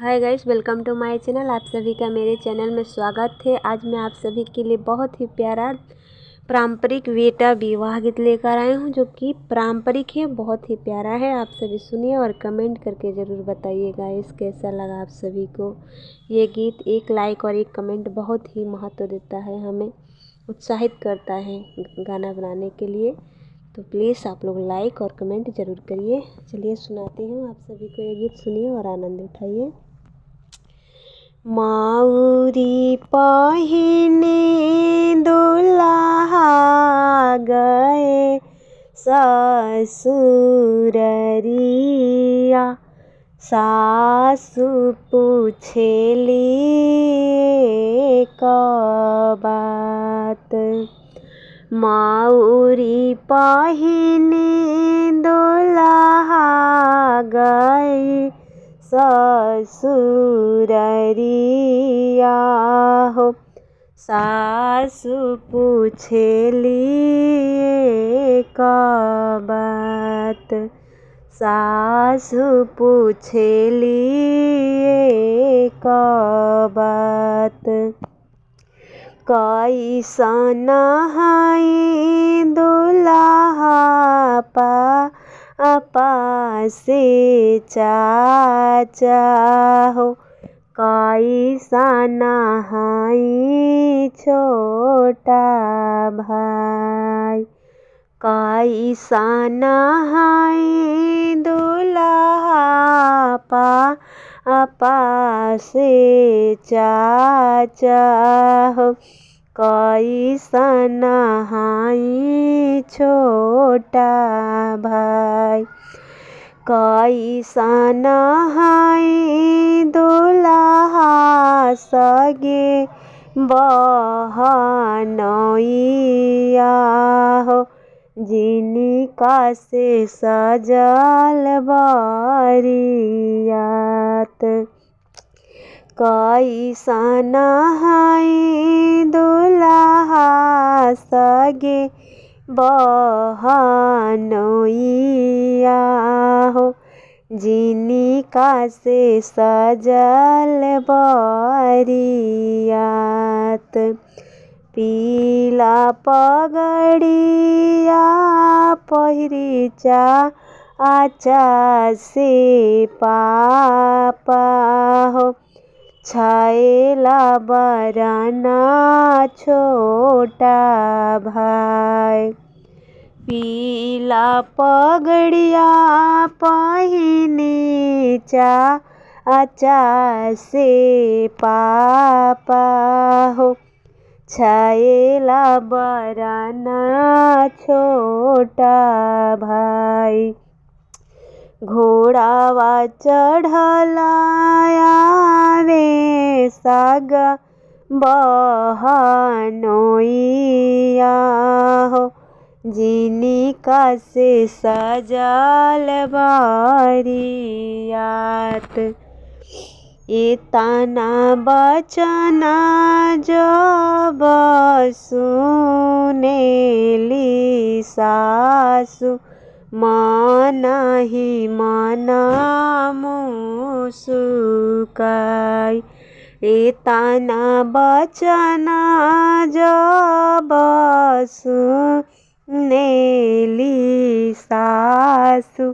Hi guys, welcome two माय channel. आप सभी का मेरे चैनल में स्वागत है। आज मैं आप सभी के लिए बहुत ही प्यारा पारंपरिक बेटा विवाह गीत लेकर आई हूँ, जो कि पारंपरिक है, बहुत ही प्यारा है। आप सभी सुनिए और कमेंट करके ज़रूर बताइएगा इस कैसा लगा आप सभी को ये गीत। एक लाइक और एक कमेंट बहुत ही महत्व देता है, हमें उत्साहित करता है गाना बनाने के लिए। तो प्लीज़ आप लोग लाइक और कमेंट ज़रूर करिए। चलिए सुनाती हूँ आप सभी को ये गीत, सुनिए और आनंद उठाइए। माउरी पहिने दुल्हा गए ससुररिया, सासु पूछेली बात। माउरी पहिने दुल्हा गए ससुररिया हो, सासु पूछेली बात। सासु पूछेली बात। कैसन है दुल्हा पापा से चाचा हो, कैसन है छोटा भाई। कैसन है दुल्हा पापा से चाचा हो, कैसन है छोटा भाई। कैसन है दुल्हा सगे बहनोइया हो, जिनका से सजल बरियात। कैसन है दुल्हा सगे बहनोइया हो, जिनका से सजल बरियात। पीला पगड़िया पहिरी चाचा से पापा हो, छैला बरना छोटा भाई। पीला पगड़िया पहिनी चाचा से पापा हो, छैला बरना छोटा भाई। घोड़ावा चढ़लाया वे साग बहनोइया हो, जिनका से सजल बरियात। इतना बचना जब सुनेली सासु, मनहि मन मुस्काई। इतना बचना जब सुनेली सासु,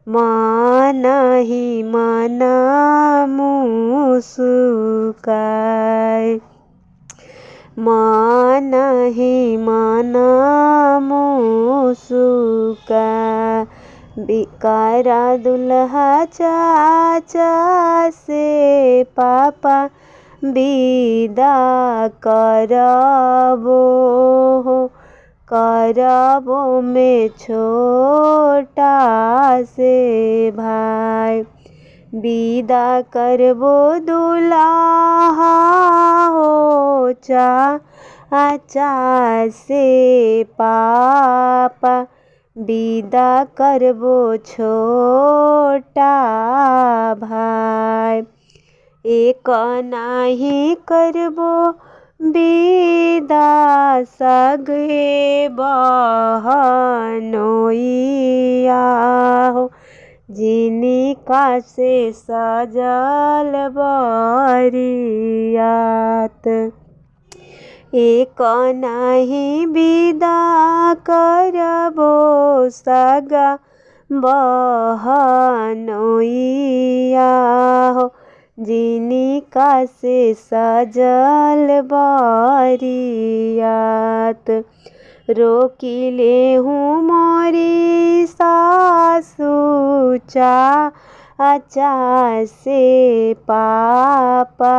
मनहि मन मुस्काई। मनहि मन मुस्काई। बिकारा दुल्हा चाचा से पापा विदा करबो हो, करबो में छोटा से भाई। विदा करबो दुल्हा हो चाचा से पापा, विदा करबो छोटा भाई। एक नहीं करबो विदा सगे बहनोइया हो, जिनका से सजल बरियात। एक नहीं विदा करबो सगा बहनोइया हो, जिनका से सजल बरियात। रोकिले हूँ मोरी सासू चाचा से पापा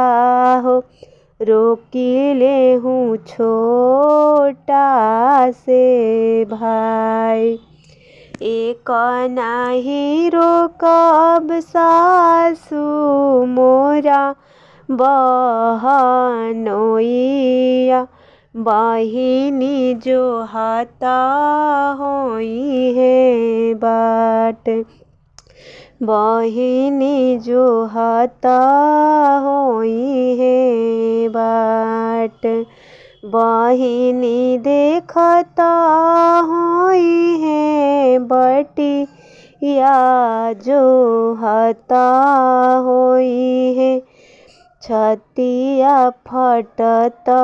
हो, रोकिले हूँ छोटा से भाई। एक नहीं रोकब सासू मोरा बहनोइया, बहिनी जो हता होई है बाट। बहिनी जो हता होई है बाट। बहिनी देखता होई है बटिया जो हता होई है, छतिया फटता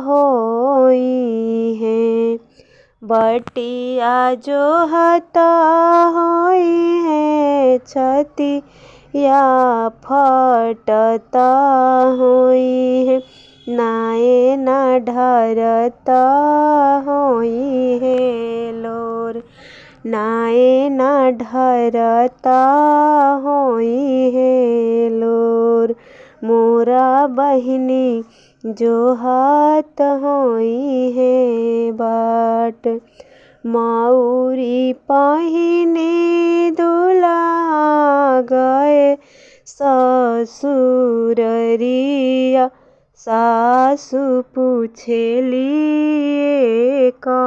होई है। बटिया जो हता होई है, छतिया फटता होई है। नाए ना ढरता होई है लोर, नाए ना ढरता होई है लोर। मोरा बहिनी जो हाथ होई है बाट। मौरी पहिने दुल्हा गए ससुररिया, सासु पूछेली का